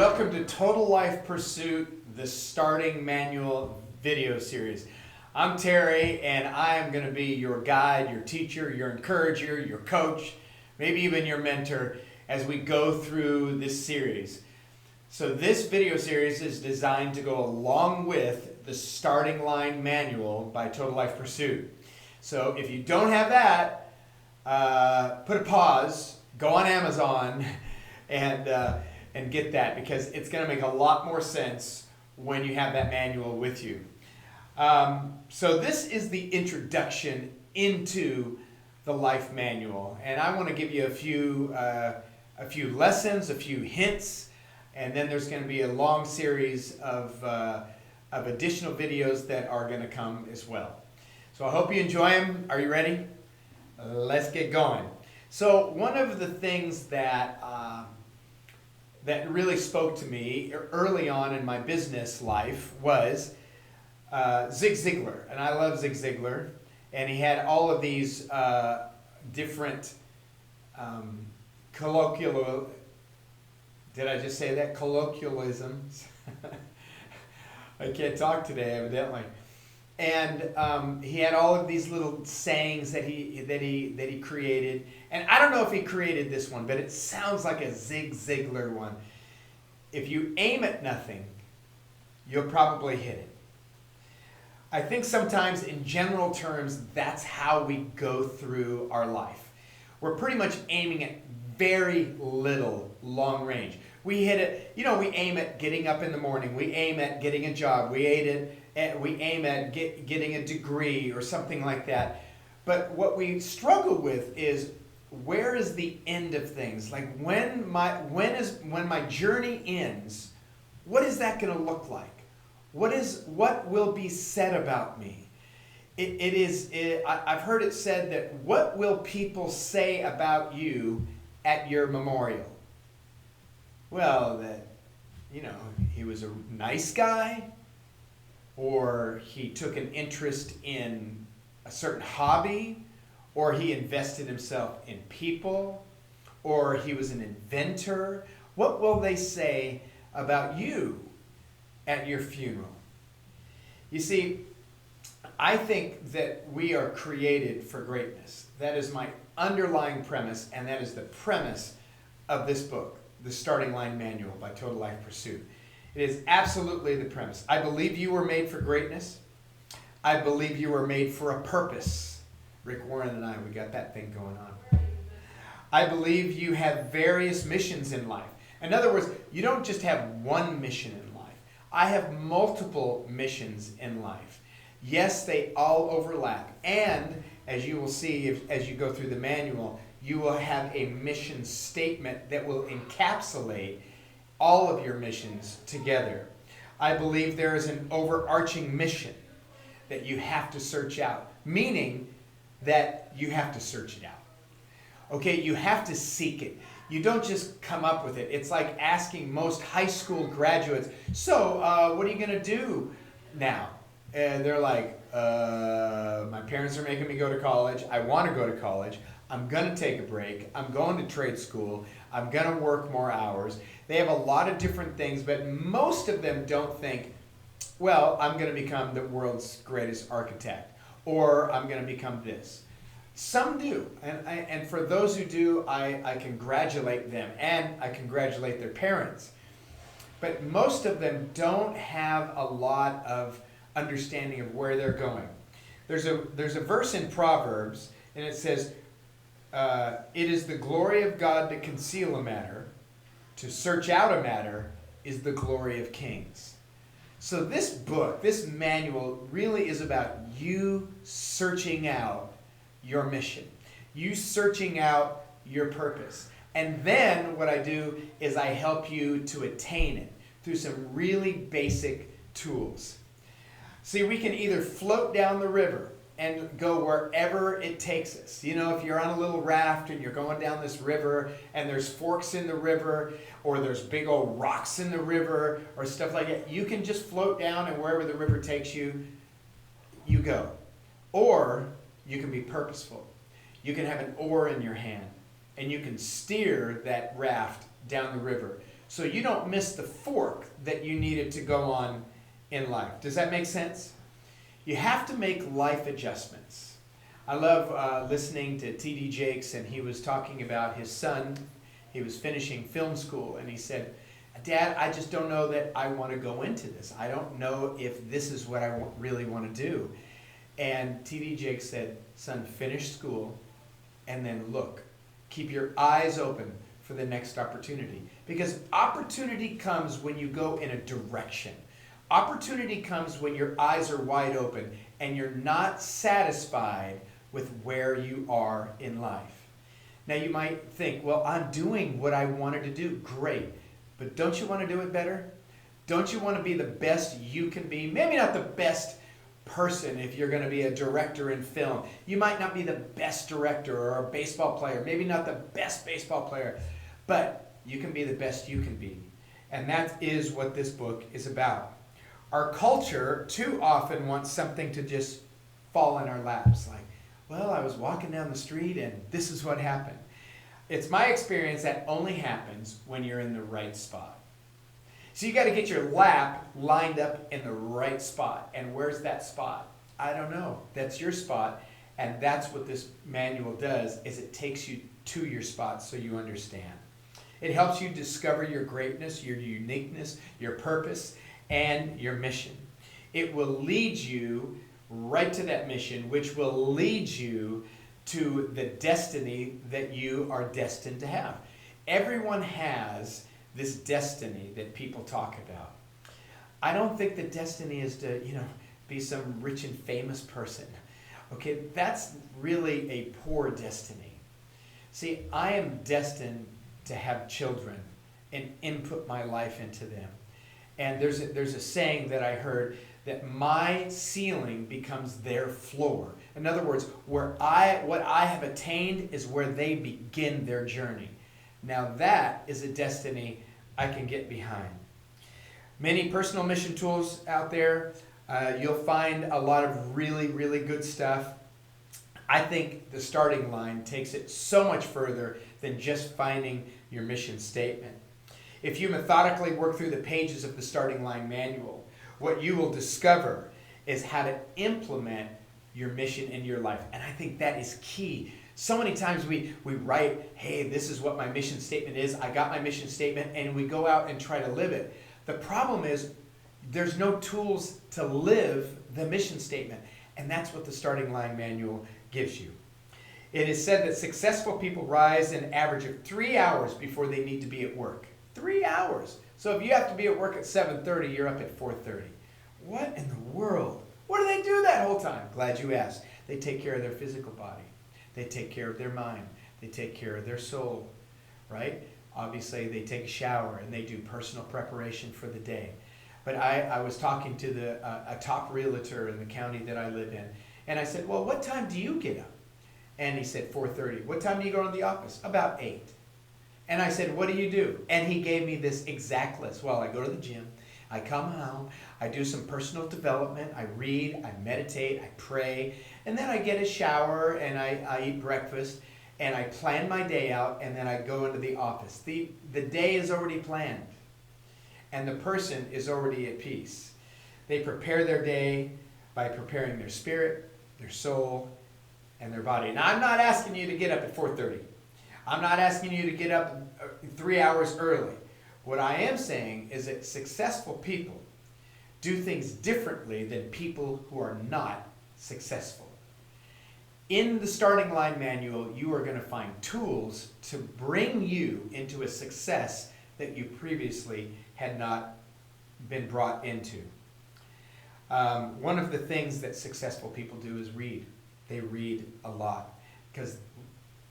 welcome to Total Life Pursuit, the starting manual video series. I'm Terry, and I am going to be your guide, your teacher, your encourager, your coach, maybe even your mentor as we go through this series. So this video series is designed to go along with the starting line manual by Total Life Pursuit. So if you don't have that, put a pause, go on Amazon, and get that, because it's going to make a lot more sense when you have that manual with you. So this is the introduction into the life manual, and I want to give you a few lessons, a few hints, and then there's going to be a long series of additional videos that are going to come as well. So I hope you enjoy them. Are you ready? Let's get going. So one of the things that really spoke to me early on in my business life was Zig Ziglar. And I love Zig Ziglar. And he had all of these different did I just say that? Colloquialisms. I can't talk today, evidently. And he had all of these little sayings that he created. And I don't know if he created this one, but it sounds like a Zig Ziglar one. If you aim at nothing, you'll probably hit it. I think sometimes in general terms, that's how we go through our life. We're pretty much aiming at very little long range. We hit it, we aim at getting up in the morning. We aim at getting a job. We aim at getting a degree or something like that. But what we struggle with is, where is the end of things? Like when my journey ends, what is that going to look like? What will be said about me? I've heard it said that, what will people say about you at your memorial? Well, that he was a nice guy, or he took an interest in a certain hobby, or he invested himself in people, or he was an inventor. What will they say about you at your funeral? You see, I think that we are created for greatness. That is my underlying premise, and that is the premise of this book, The Starting Line Manual by Total Life Pursuit. It is absolutely the premise. I believe you were made for greatness. I believe you were made for a purpose. Rick Warren and I, we got that thing going on. I believe you have various missions in life. In other words, you don't just have one mission in life. I have multiple missions in life. Yes, they all overlap. And as you will see as you go through the manual, you will have a mission statement that will encapsulate all of your missions together. I believe there is an overarching mission that you have to search out, meaning that you have to search it out. Okay, you have to seek it. You don't just come up with it. It's like asking most high school graduates, so what are you going to do now? And they're like, my parents are making me go to college. I want to go to college. I'm going to take a break. I'm going to trade school. I'm going to work more hours. They have a lot of different things, but most of them don't think, well, I'm going to become the world's greatest architect, or I'm going to become this. Some do, and for those who do, I congratulate them, and I congratulate their parents. But most of them don't have a lot of understanding of where they're going. There's a verse in Proverbs, and it says, it is the glory of God to conceal a matter. To search out a matter is the glory of kings. So this book, this manual, really is about you searching out your mission. You searching out your purpose. And then what I do is I help you to attain it through some really basic tools. See, we can either float down the river and go wherever it takes us. If you're on a little raft and you're going down this river and there's forks in the river, or there's big old rocks in the river or stuff like that, you can just float down, and wherever the river takes you, you go. Or you can be purposeful. You can have an oar in your hand and you can steer that raft down the river so you don't miss the fork that you needed to go on in life. Does that make sense? You have to make life adjustments. I love listening to T.D. Jakes, and he was talking about his son. He was finishing film school, and he said, Dad, I just don't know that I want to go into this. I don't know if this is what I really want to do. And T.D. Jakes said, son, finish school and then look. Keep your eyes open for the next opportunity. Because opportunity comes when you go in a direction. Opportunity comes when your eyes are wide open and you're not satisfied with where you are in life. Now you might think, well, I'm doing what I wanted to do. Great. But don't you want to do it better? Don't you want to be the best you can be? Maybe not the best person if you're going to be a director in film. You might not be the best director or a baseball player. Maybe not the best baseball player. But you can be the best you can be. And that is what this book is about. Our culture too often wants something to just fall in our laps. Like, well, I was walking down the street and this is what happened. It's my experience that only happens when you're in the right spot. So you got to get your lap lined up in the right spot. And where's that spot? I don't know. That's your spot. And that's what this manual does, is it takes you to your spot so you understand. It helps you discover your greatness, your uniqueness, your purpose, and your mission. It will lead you right to that mission, which will lead you to the destiny that you are destined to have. Everyone has this destiny that people talk about. I don't think the destiny is to, be some rich and famous person. Okay, that's really a poor destiny. See, I am destined to have children and input my life into them. And there's a saying that I heard that my ceiling becomes their floor. In other words, what I have attained is where they begin their journey. Now that is a destiny I can get behind. Many personal mission tools out there. You'll find a lot of really, really good stuff. I think the starting line takes it so much further than just finding your mission statement. If you methodically work through the pages of the starting line manual, what you will discover is how to implement your mission in your life. And I think that is key. So many times we write, hey, this is what my mission statement is. I got my mission statement, and we go out and try to live it. The problem is there's no tools to live the mission statement. And that's what the starting line manual gives you. It is said that successful people rise an average of 3 hours before they need to be at work. 3 hours. So if you have to be at work at 7:30, you're up at 4:30. What in the world? What do they do that whole time? Glad you asked. They take care of their physical body. They take care of their mind. They take care of their soul, right? Obviously, they take a shower and they do personal preparation for the day. But I was talking to a top realtor in the county that I live in, and I said, well, what time do you get up? And he said, 4:30. What time do you go to the office? About 8. And I said, what do you do? And he gave me this exact list. Well, I go to the gym, I come home, I do some personal development, I read, I meditate, I pray, and then I get a shower and I eat breakfast, and I plan my day out, and then I go into the office. The day is already planned, and the person is already at peace. They prepare their day by preparing their spirit, their soul, and their body. Now, I'm not asking you to get up at 4:30. I'm not asking you to get up 3 hours early. What I am saying is that successful people do things differently than people who are not successful. In the starting line manual, you are going to find tools to bring you into a success that you previously had not been brought into. One of the things that successful people do is read. They read a lot.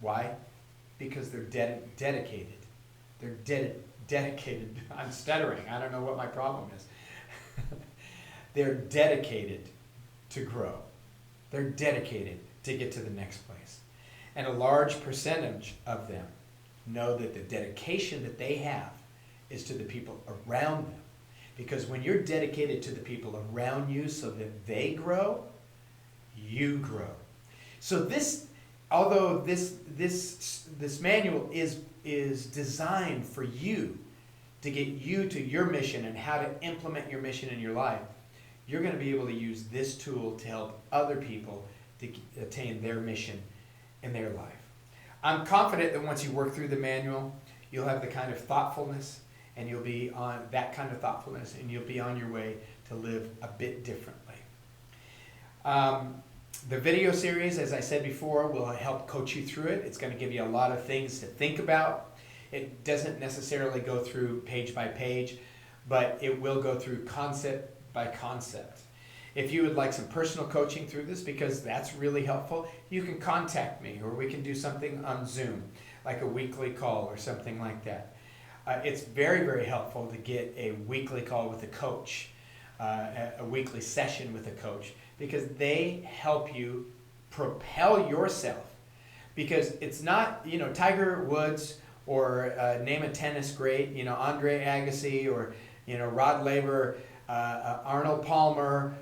Why? Because they're dedicated. They're dedicated. I'm stuttering. I don't know what my problem is. They're dedicated to grow. They're dedicated to get to the next place. And a large percentage of them know that the dedication that they have is to the people around them. Because when you're dedicated to the people around you so that they grow, you grow. So although this manual is designed for you to get you to your mission and how to implement your mission in your life, you're going to be able to use this tool to help other people to attain their mission in their life. I'm confident that once you work through the manual, you'll have the kind of thoughtfulness, and you'll be on that kind of thoughtfulness, and you'll be on your way to live a bit differently. The video series, as I said before, will help coach you through it. It's going to give you a lot of things to think about. It doesn't necessarily go through page by page, but it will go through concept by concept. If you would like some personal coaching through this, because that's really helpful, you can contact me, or we can do something on Zoom, like a weekly call or something like that. It's very, very helpful to get a weekly call with a coach, a weekly session with a coach, because they help you propel yourself. Because it's not, Tiger Woods or name a tennis great, Andre Agassi or, Rod Laver, Arnold Palmer,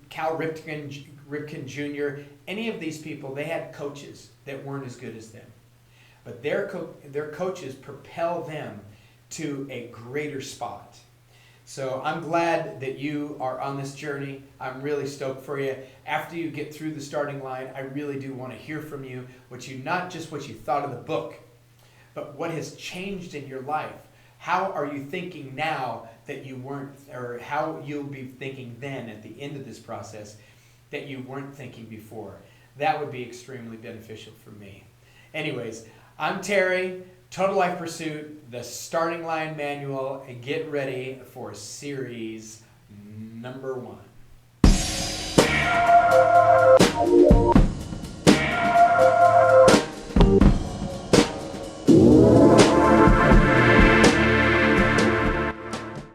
Cal Ripken Jr., any of these people, they had coaches that weren't as good as them. But their coaches propel them to a greater spot. So I'm glad that you are on this journey. I'm really stoked for you. After you get through the starting line, I really do want to hear from you, not just what you thought of the book, but what has changed in your life. How are you thinking now that you weren't, or how you'll be thinking then at the end of this process that you weren't thinking before? That would be extremely beneficial for me. Anyways, I'm Terry, Total Life Pursuit, the Starting Line Manual, and get ready for series number 1.